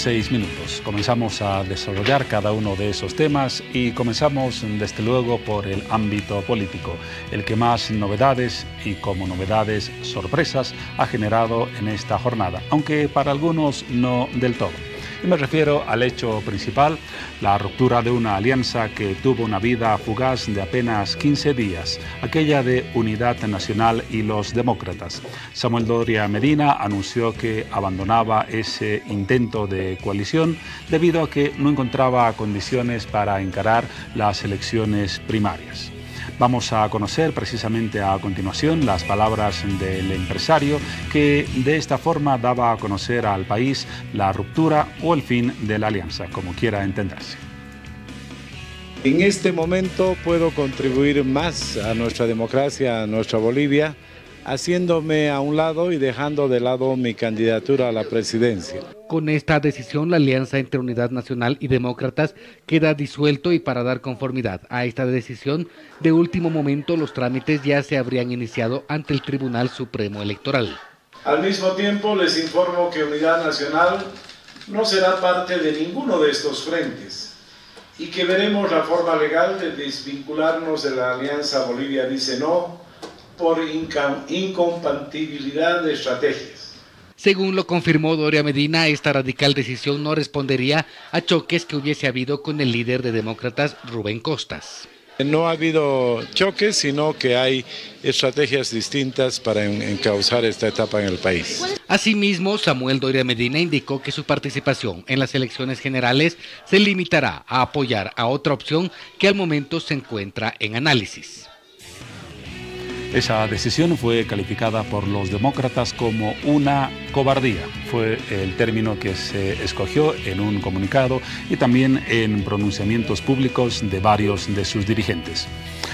6 minutos. Comenzamos a desarrollar cada uno de esos temas y comenzamos desde luego por el ámbito político, el que más novedades y como novedades sorpresas ha generado en esta jornada, aunque para algunos no del todo. Y me refiero al hecho principal, la ruptura de una alianza que tuvo una vida fugaz de apenas 15 días, aquella de Unidad Nacional y los Demócratas. Samuel Doria Medina anunció que abandonaba ese intento de coalición debido a que no encontraba condiciones para encarar las elecciones primarias. Vamos a conocer precisamente a continuación las palabras del empresario que de esta forma daba a conocer al país la ruptura o el fin de la alianza, como quiera entenderse. En este momento puedo contribuir más a nuestra democracia, a nuestra Bolivia, haciéndome a un lado y dejando de lado mi candidatura a la presidencia. Con esta decisión, la alianza entre Unidad Nacional y Demócratas queda disuelto y para dar conformidad a esta decisión, de último momento los trámites ya se habrían iniciado ante el Tribunal Supremo Electoral. Al mismo tiempo les informo que Unidad Nacional no será parte de ninguno de estos frentes y que veremos la forma legal de desvincularnos de la Alianza Bolivia Dice No por incompatibilidad de estrategias. Según lo confirmó Doria Medina, esta radical decisión no respondería a choques que hubiese habido con el líder de Demócratas, Rubén Costas. No ha habido choques, sino que hay estrategias distintas para encauzar esta etapa en el país. Asimismo, Samuel Doria Medina indicó que su participación en las elecciones generales se limitará a apoyar a otra opción que al momento se encuentra en análisis. Esa decisión fue calificada por los demócratas como una cobardía. Fue el término que se escogió en un comunicado y también en pronunciamientos públicos de varios de sus dirigentes.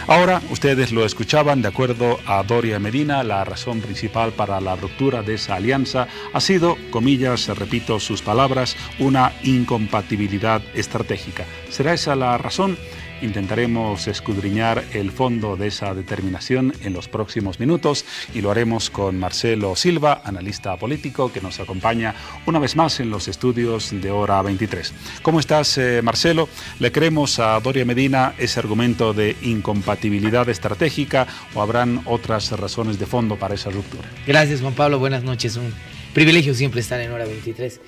Ahora, ustedes lo escuchaban, de acuerdo a Doria Medina, la razón principal para la ruptura de esa alianza ha sido, comillas, repito sus palabras, una incompatibilidad estratégica. ¿Será esa la razón? Intentaremos escudriñar el fondo de esa determinación en los próximos minutos y lo haremos con Marcelo Silva, analista político, que nos acompaña una vez más en los estudios de Hora 23. ¿Cómo estás, Marcelo? ¿Le creemos a Doria Medina ese argumento de incompatibilidad estratégica o habrán otras razones de fondo para esa ruptura? Gracias, Juan Pablo. Buenas noches. Un privilegio siempre estar en Hora 23.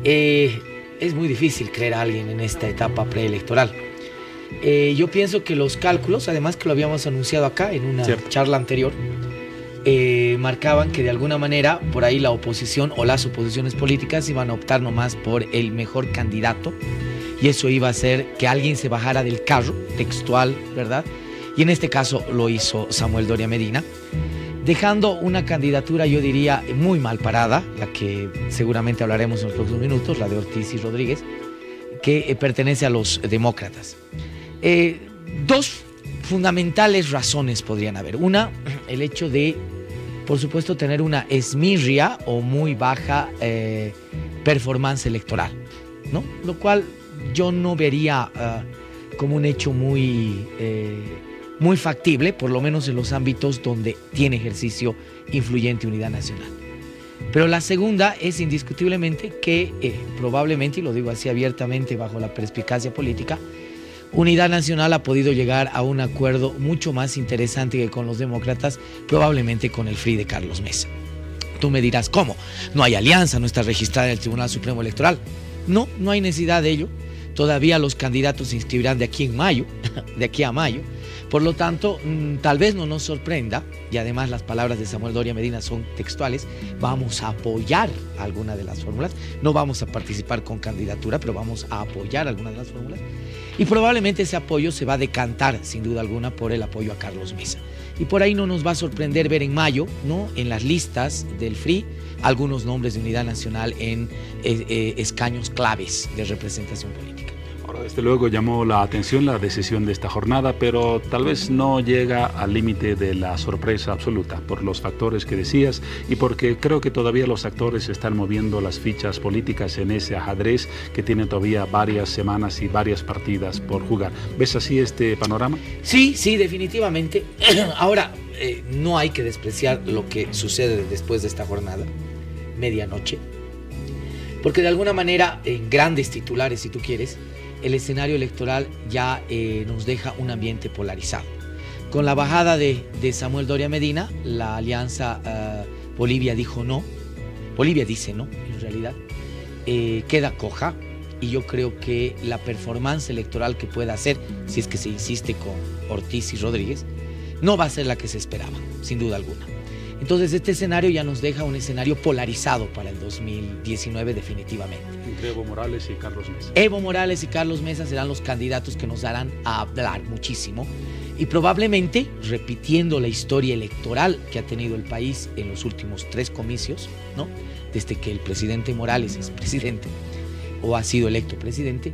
Es muy difícil creer a alguien en esta etapa preelectoral. Yo pienso que los cálculos, además que lo habíamos anunciado acá en una charla anterior, marcaban que de alguna manera por ahí la oposición o las oposiciones políticas iban a optar nomás por el mejor candidato y eso iba a hacer que alguien se bajara del carro, textual, ¿verdad? Y en este caso lo hizo Samuel Doria Medina, dejando una candidatura, yo diría, muy mal parada, la que seguramente hablaremos en los próximos minutos, la de Ortiz y Rodríguez, que pertenece a los demócratas. Dos fundamentales razones podrían haber. Una, el hecho de, por supuesto, tener una esmirria o muy baja performance electoral, ¿no? Lo cual yo no vería como un hecho muy factible, por lo menos en los ámbitos donde tiene ejercicio influyente Unidad Nacional. Pero la segunda es indiscutiblemente que probablemente, y lo digo así abiertamente bajo la perspicacia política, Unidad Nacional ha podido llegar a un acuerdo mucho más interesante que con los demócratas, probablemente con el FRI de Carlos Mesa. Tú me dirás, ¿cómo? No hay alianza, no está registrada en el Tribunal Supremo Electoral. No, no hay necesidad de ello. Todavía los candidatos se inscribirán de aquí a mayo. Por lo tanto, tal vez no nos sorprenda, y además las palabras de Samuel Doria Medina son textuales, vamos a apoyar alguna de las fórmulas, no vamos a participar con candidatura, pero vamos a apoyar alguna de las fórmulas, y probablemente ese apoyo se va a decantar, sin duda alguna, por el apoyo a Carlos Mesa. Y por ahí no nos va a sorprender ver en mayo, ¿no?, en las listas del FRI, algunos nombres de Unidad Nacional en escaños claves de representación política. Ahora, desde luego llamó la atención la decisión de esta jornada, pero tal vez no llega al límite de la sorpresa absoluta por los factores que decías y porque creo que todavía los actores están moviendo las fichas políticas en ese ajedrez que tiene todavía varias semanas y varias partidas por jugar. ¿Ves así este panorama? Sí, definitivamente. Ahora, no hay que despreciar lo que sucede después de esta jornada, medianoche. porque de alguna manera, en grandes titulares, si tú quieres, el escenario electoral ya nos deja un ambiente polarizado. Con la bajada de Samuel Doria Medina, la alianza Bolivia dijo no, Bolivia dice no, en realidad, queda coja, y yo creo que la performance electoral que pueda hacer, si es que se insiste con Ortiz y Rodríguez, no va a ser la que se esperaba, sin duda alguna. Entonces este escenario ya nos deja un escenario polarizado para el 2019 definitivamente. Entre Evo Morales y Carlos Mesa. Evo Morales y Carlos Mesa serán los candidatos que nos darán a hablar muchísimo, y probablemente repitiendo la historia electoral que ha tenido el país en los últimos 3 comicios, ¿no? Desde que el presidente Morales es presidente o ha sido electo presidente,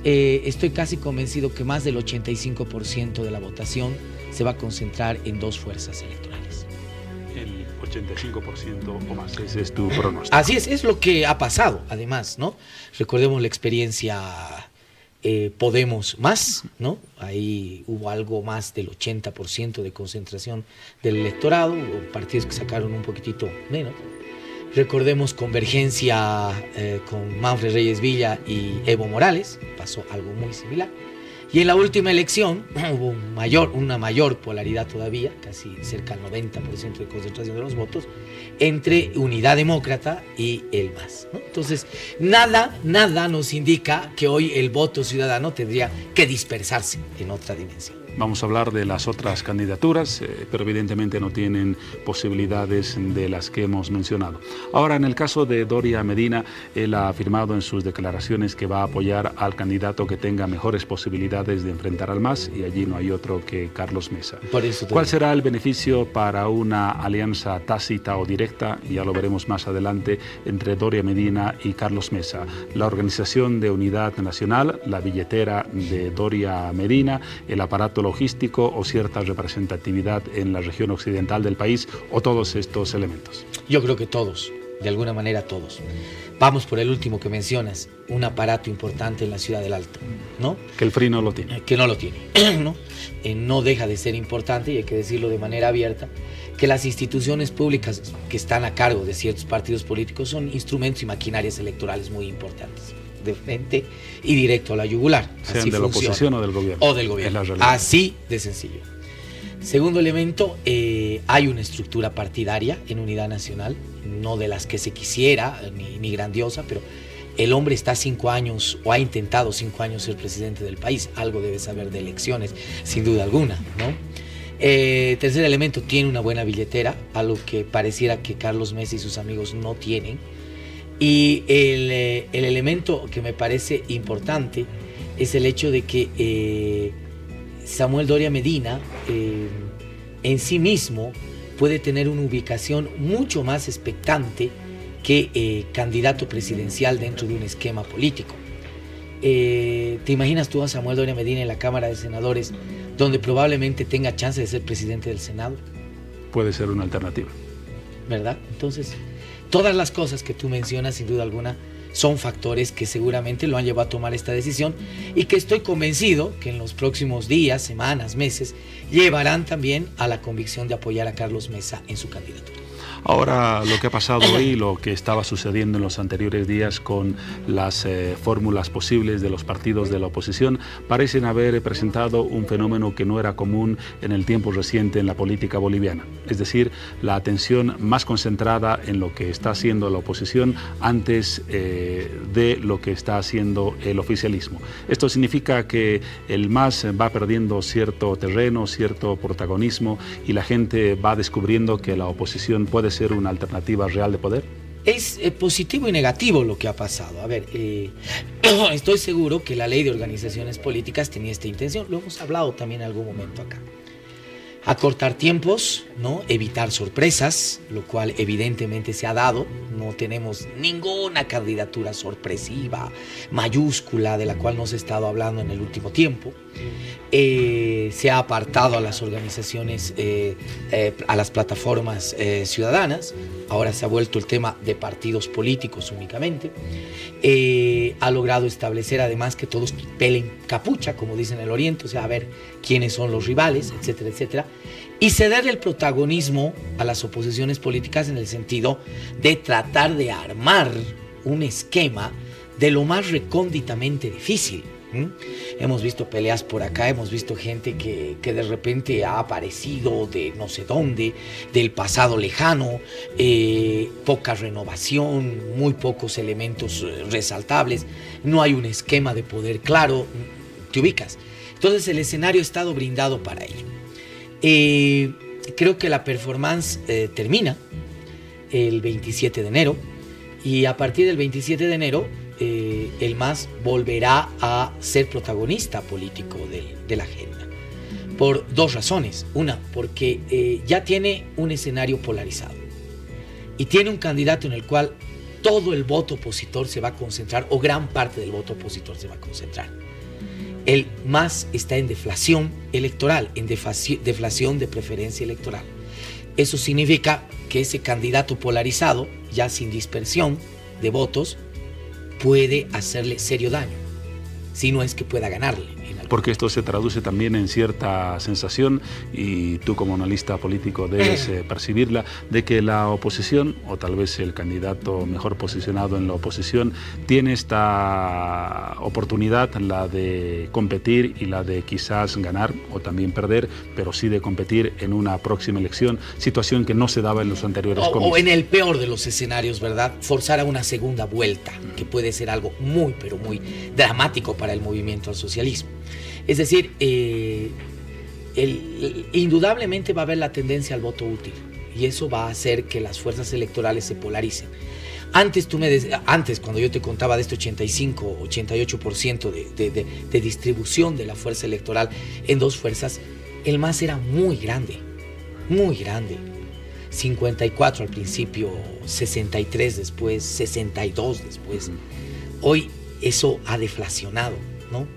estoy casi convencido que más del 85% de la votación se va a concentrar en 2 fuerzas electorales. El 85% o más, ese es tu pronóstico. Así es lo que ha pasado, además, ¿no? Recordemos la experiencia Podemos más, ¿no? Ahí hubo algo más del 80% de concentración del electorado, hubo partidos que sacaron un poquitito menos. Recordemos Convergencia con Manfred Reyes Villa y Evo Morales, pasó algo muy similar. Y en la última elección hubo una mayor polaridad todavía, casi cerca del 90% de concentración de los votos, entre Unidad Demócrata y el MAS, ¿no? Entonces, nada nos indica que hoy el voto ciudadano tendría que dispersarse en otra dimensión. Vamos a hablar de las otras candidaturas, pero evidentemente no tienen posibilidades de las que hemos mencionado. Ahora, en el caso de Doria Medina, él ha afirmado en sus declaraciones que va a apoyar al candidato que tenga mejores posibilidades de enfrentar al MAS, y allí no hay otro que Carlos Mesa. Por eso ¿Cuál será el beneficio para una alianza tácita o directa, ya lo veremos más adelante, entre Doria Medina y Carlos Mesa? La Organización de Unidad Nacional, la billetera de Doria Medina, el aparato logístico o cierta representatividad en la región occidental del país, o todos estos elementos? Yo creo que todos, de alguna manera todos. Vamos por el último que mencionas, un aparato importante en la ciudad del Alto, ¿no? Que el FRI no lo tiene. Que no lo tiene, ¿no? No deja de ser importante, y hay que decirlo de manera abierta, que las instituciones públicas que están a cargo de ciertos partidos políticos son instrumentos y maquinarias electorales muy importantes, de frente y directo a la yugular. Sean de la oposición o del gobierno. O del gobierno. Así de sencillo. Segundo elemento, hay una estructura partidaria en Unidad Nacional, no de las que se quisiera, ni grandiosa, pero el hombre está 5 años, o ha intentado 5 años ser presidente del país, algo debe saber de elecciones, sin duda alguna, ¿no? Tercer elemento, tiene una buena billetera, algo que pareciera que Carlos Mesa y sus amigos no tienen. Y el elemento que me parece importante es el hecho de que Samuel Doria Medina en sí mismo puede tener una ubicación mucho más expectante que candidato presidencial dentro de un esquema político. ¿Te imaginas tú a Samuel Doria Medina en la Cámara de Senadores, donde probablemente tenga chance de ser presidente del Senado? Puede ser una alternativa, ¿verdad? Entonces, todas las cosas que tú mencionas, sin duda alguna, son factores que seguramente lo han llevado a tomar esta decisión, y que estoy convencido que en los próximos días, semanas, meses, llevarán también a la convicción de apoyar a Carlos Mesa en su candidatura. Ahora, lo que ha pasado hoy, lo que estaba sucediendo en los anteriores días con las fórmulas posibles de los partidos de la oposición, parecen haber presentado un fenómeno que no era común en el tiempo reciente en la política boliviana. Es decir, la atención más concentrada en lo que está haciendo la oposición antes de lo que está haciendo el oficialismo. Esto significa que el MAS va perdiendo cierto terreno, cierto protagonismo, y la gente va descubriendo que la oposición puede ser una alternativa real de poder. Es positivo y negativo lo que ha pasado. A ver, estoy seguro que la ley de organizaciones políticas tenía esta intención, lo hemos hablado también en algún momento acá. Acortar tiempos, ¿no? Evitar sorpresas, lo cual evidentemente se ha dado. No tenemos ninguna candidatura sorpresiva, mayúscula, de la cual no se ha estado hablando en el último tiempo. Se ha apartado a las organizaciones, a las plataformas ciudadanas. Ahora se ha vuelto el tema de partidos políticos únicamente. Ha logrado establecer además que todos pelen capucha, como dicen en el Oriente, o sea, a ver quiénes son los rivales, etcétera, etcétera. Y cederle el protagonismo a las oposiciones políticas en el sentido de tratar de armar un esquema de lo más recónditamente difícil. Hemos visto peleas por acá, hemos visto gente que de repente ha aparecido de no sé dónde, del pasado lejano, poca renovación, muy pocos elementos resaltables, no hay un esquema de poder claro, te ubicas. Entonces el escenario ha estado brindado para ello. Creo que la performance termina el 27 de enero y a partir del 27 de enero el MAS volverá a ser protagonista político de la agenda. Por dos razones. Una, porque ya tiene un escenario polarizado y tiene un candidato en el cual todo el voto opositor se va a concentrar, o gran parte del voto opositor se va a concentrar. El MAS está en deflación electoral, en deflación de preferencia electoral. Eso significa que ese candidato polarizado, ya sin dispersión de votos, puede hacerle serio daño, si no es que pueda ganarle. Porque esto se traduce también en cierta sensación, y tú como analista político debes percibirla, de que la oposición, o tal vez el candidato mejor posicionado en la oposición, tiene esta oportunidad, la de competir y la de quizás ganar o también perder, pero sí de competir en una próxima elección, situación que no se daba en los anteriores comicios. O en el peor de los escenarios, ¿verdad? Forzar a una segunda vuelta, que puede ser algo muy, pero muy dramático para el movimiento al socialismo. Es decir, indudablemente va a haber la tendencia al voto útil y eso va a hacer que las fuerzas electorales se polaricen. Antes, cuando yo te contaba de este 85-88% de distribución de la fuerza electoral en dos fuerzas, el MAS era muy grande, muy grande. 54 al principio, 63 después, 62 después. Hoy eso ha deflacionado, ¿no?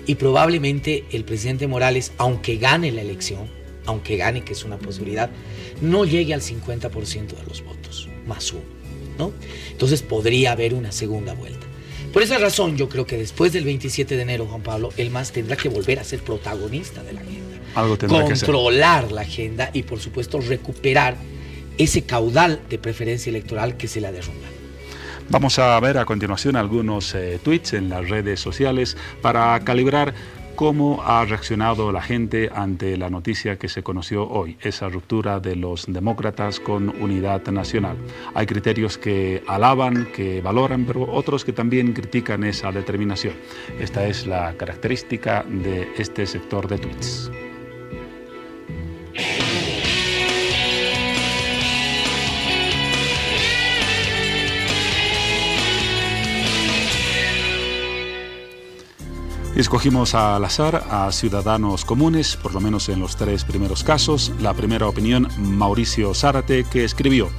Y probablemente el presidente Morales, aunque gane la elección, aunque gane, que es una posibilidad, no llegue al 50% de los votos, más uno, ¿no? Entonces podría haber una segunda vuelta. Por esa razón, yo creo que después del 27 de enero, Juan Pablo, el MAS tendrá que volver a ser protagonista de la agenda. Algo tendrá que ser. Controlar la agenda y, por supuesto, recuperar ese caudal de preferencia electoral que se le ha derrumbado. Vamos a ver a continuación algunos tweets en las redes sociales para calibrar cómo ha reaccionado la gente ante la noticia que se conoció hoy, esa ruptura de los demócratas con Unidad Nacional. Hay criterios que alaban, que valoran, pero otros que también critican esa determinación. Esta es la característica de este sector de tweets. Escogimos al azar a ciudadanos comunes, por lo menos en los tres primeros casos. La primera opinión, Mauricio Zárate, que escribió: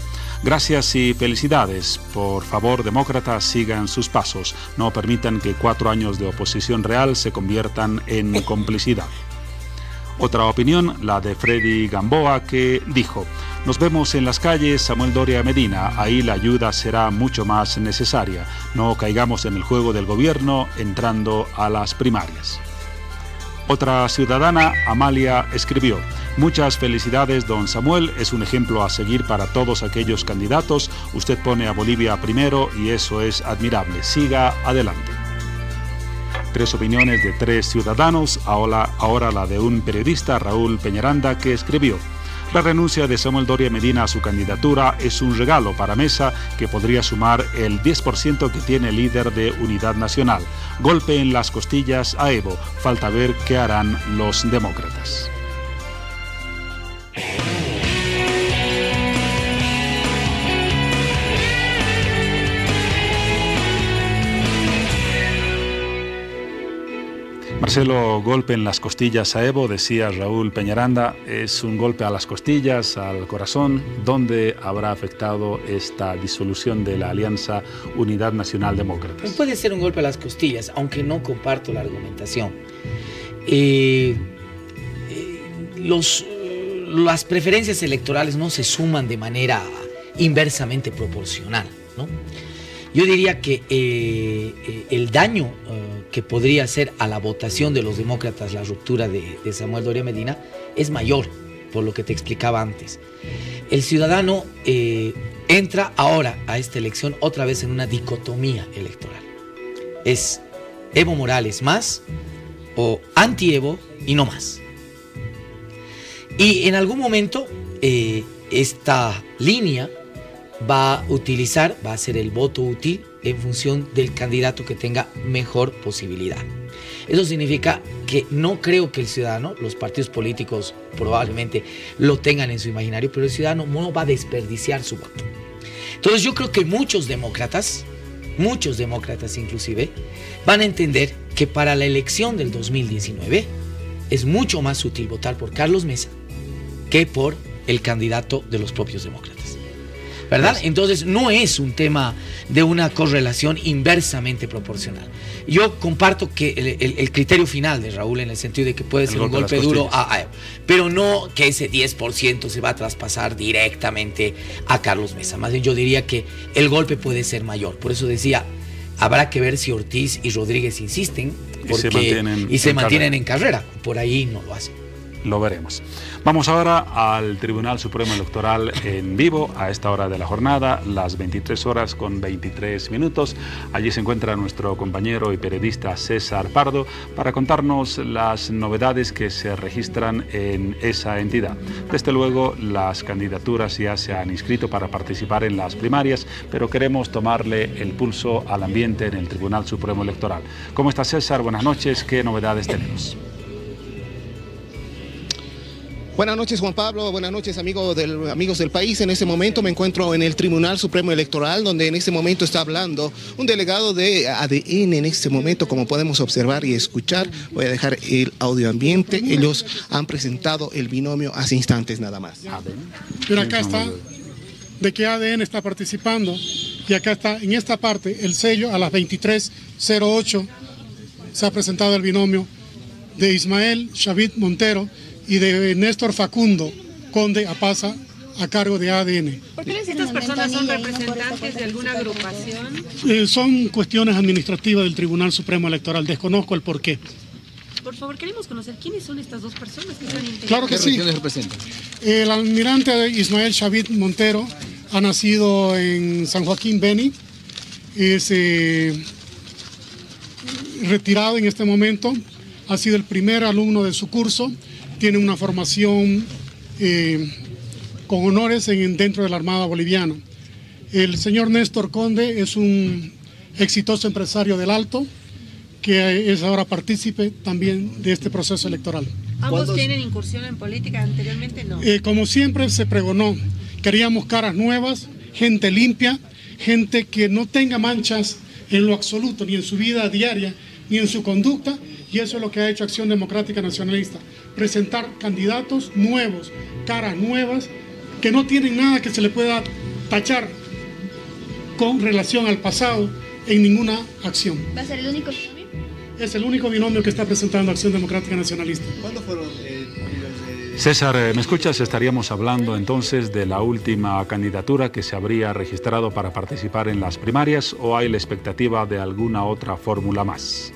gracias y felicidades. Por favor, demócratas, sigan sus pasos. No permitan que 4 años de oposición real se conviertan en complicidad. Otra opinión, la de Freddy Gamboa, que dijo: nos vemos en las calles Samuel Doria Medina, ahí la ayuda será mucho más necesaria. No caigamos en el juego del gobierno entrando a las primarias. Otra ciudadana, Amalia, escribió: muchas felicidades, don Samuel, es un ejemplo a seguir para todos aquellos candidatos. Usted pone a Bolivia primero y eso es admirable. Siga adelante. 3 opiniones de 3 ciudadanos, ahora la de un periodista, Raúl Peñaranda, que escribió: la renuncia de Samuel Doria Medina a su candidatura es un regalo para Mesa, que podría sumar el 10% que tiene el líder de Unidad Nacional. Golpe en las costillas a Evo. Falta ver qué harán los demócratas. Marcelo, golpe en las costillas a Evo, decía Raúl Peñaranda. ¿Es un golpe a las costillas, al corazón? ¿Dónde habrá afectado esta disolución de la Alianza Unidad Nacional Demócratas? Puede ser un golpe a las costillas, aunque no comparto la argumentación. Las preferencias electorales no se suman de manera inversamente proporcional, ¿no? Yo diría que el daño que podría hacer a la votación de los demócratas la ruptura de Samuel Doria Medina es mayor, por lo que te explicaba antes. El ciudadano entra ahora a esta elección otra vez en una dicotomía electoral. Es Evo Morales más o anti-Evo y no más. Y en algún momento esta línea va a ser el voto útil en función del candidato que tenga mejor posibilidad. Eso significa que no creo que el ciudadano, los partidos políticos probablemente lo tengan en su imaginario, pero el ciudadano no va a desperdiciar su voto. Entonces yo creo que muchos demócratas inclusive, van a entender que para la elección del 2019 es mucho más útil votar por Carlos Mesa que por el candidato de los propios demócratas, ¿verdad? Entonces no es un tema de una correlación inversamente proporcional. Yo comparto que el criterio final de Raúl en el sentido de que puede ser un golpe duro a Evo, pero no que ese 10% se va a traspasar directamente a Carlos Mesa. Más bien yo diría que el golpe puede ser mayor. Por eso decía, habrá que ver si Ortiz y Rodríguez insisten y se mantienen en carrera. Por ahí no lo hacen. Lo veremos. Vamos ahora al Tribunal Supremo Electoral en vivo a esta hora de la jornada, las 23 horas con 23 minutos. Allí se encuentra nuestro compañero y periodista César Pardo para contarnos las novedades que se registran en esa entidad. Desde luego, las candidaturas ya se han inscrito para participar en las primarias, pero queremos tomarle el pulso al ambiente en el Tribunal Supremo Electoral. ¿Cómo está César? Buenas noches. ¿Qué novedades tenemos? Buenas noches, Juan Pablo. Buenas noches, amigos del país. En este momento me encuentro en el Tribunal Supremo Electoral, donde en este momento está hablando un delegado de ADN. En este momento, como podemos observar y escuchar, voy a dejar el audio ambiente. Ellos han presentado el binomio hace instantes nada más. Pero acá está de qué ADN está participando, y acá está en esta parte el sello. A las 23:08 se ha presentado el binomio de Ismael Shavit Montero y de Néstor Facundo Conde Apaza a cargo de ADN. ¿Por qué estas personas son representantes de alguna agrupación? Son cuestiones administrativas del Tribunal Supremo Electoral, desconozco el porqué. Por favor, queremos conocer quiénes son estas dos personas que están integradas. Claro que sí. El almirante Ismael Shavit Montero ha nacido en San Joaquín, Beni, es retirado en este momento, ha sido el primer alumno de su curso. Tiene una formación con honores dentro de la Armada Boliviana. El señor Néstor Conde es un exitoso empresario del Alto, que es ahora partícipe también de este proceso electoral. ¿Ambos tienen incursión en política anteriormente? No. Como siempre se pregonó, queríamos caras nuevas, gente limpia, gente que no tenga manchas en lo absoluto, ni en su vida diaria, ni en su conducta, y eso es lo que ha hecho Acción Democrática Nacionalista. Presentar candidatos nuevos, caras nuevas, que no tienen nada que se le pueda tachar con relación al pasado en ninguna acción. ¿Va a ser el único binomio? Es el único binomio que está presentando Acción Democrática Nacionalista. ¿Cuándo fueron César, ¿me escuchas? Estaríamos hablando entonces de la última candidatura que se habría registrado para participar en las primarias, ¿o hay la expectativa de alguna otra fórmula más?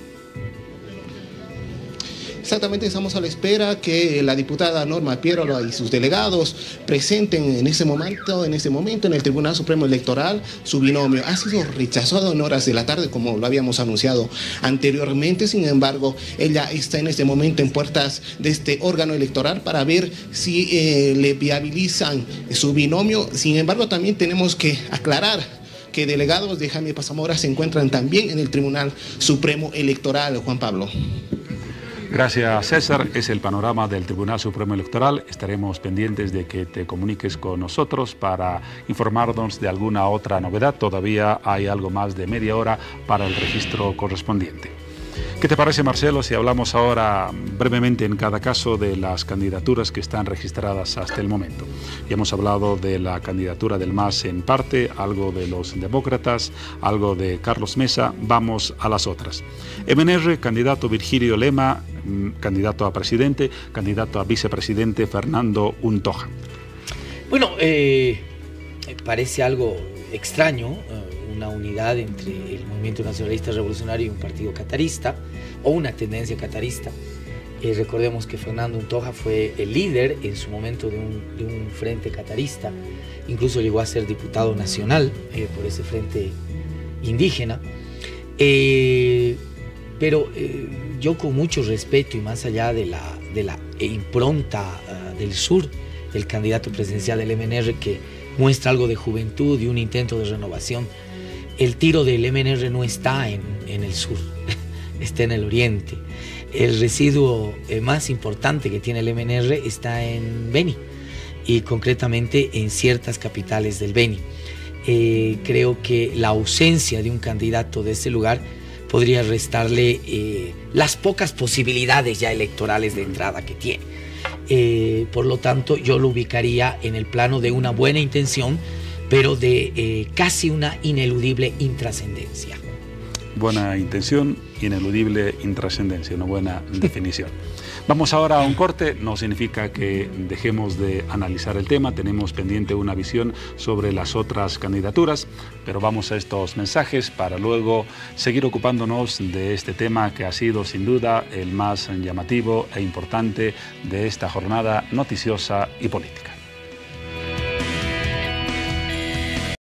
Exactamente, estamos a la espera que la diputada Norma Pierola y sus delegados presenten en ese momento en el Tribunal Supremo Electoral su binomio. Ha sido rechazado en horas de la tarde, como lo habíamos anunciado anteriormente. Sin embargo, ella está en este momento en puertas de este órgano electoral para ver si le viabilizan su binomio. Sin embargo, también tenemos que aclarar que delegados de Jaime Paz Zamora se encuentran también en el Tribunal Supremo Electoral, Juan Pablo. Gracias, César. Es el panorama del Tribunal Supremo Electoral. Estaremos pendientes de que te comuniques con nosotros para informarnos de alguna otra novedad. Todavía hay algo más de media hora para el registro correspondiente. ¿Qué te parece, Marcelo, si hablamos ahora brevemente en cada caso de las candidaturas que están registradas hasta el momento? Ya hemos hablado de la candidatura del MAS en parte, algo de los demócratas, algo de Carlos Mesa. Vamos a las otras. MNR, candidato Virgilio Lema, candidato a presidente, candidato a vicepresidente Fernando Untoja. Bueno, parece algo extraño, una unidad entre el Movimiento Nacionalista Revolucionario y un partido catarista, o una tendencia catarista. Recordemos que Fernando Untoja fue el líder en su momento de un frente catarista, incluso llegó a ser diputado nacional por ese frente indígena. Pero yo, con mucho respeto y más allá de la impronta del sur del candidato presidencial del MNR, que muestra algo de juventud y un intento de renovación, el tiro del MNR no está en el sur, está en el oriente. El residuo más importante que tiene el MNR está en Beni, y concretamente en ciertas capitales del Beni. Creo que la ausencia de un candidato de ese lugar podría restarle las pocas posibilidades ya electorales de entrada que tiene. Por lo tanto, yo lo ubicaría en el plano de una buena intención, pero de casi una ineludible intrascendencia. Buena intención, ineludible intrascendencia, una buena definición. Vamos ahora a un corte. No significa que dejemos de analizar el tema, tenemos pendiente una visión sobre las otras candidaturas, pero vamos a estos mensajes para luego seguir ocupándonos de este tema que ha sido sin duda el más llamativo e importante de esta jornada noticiosa y política.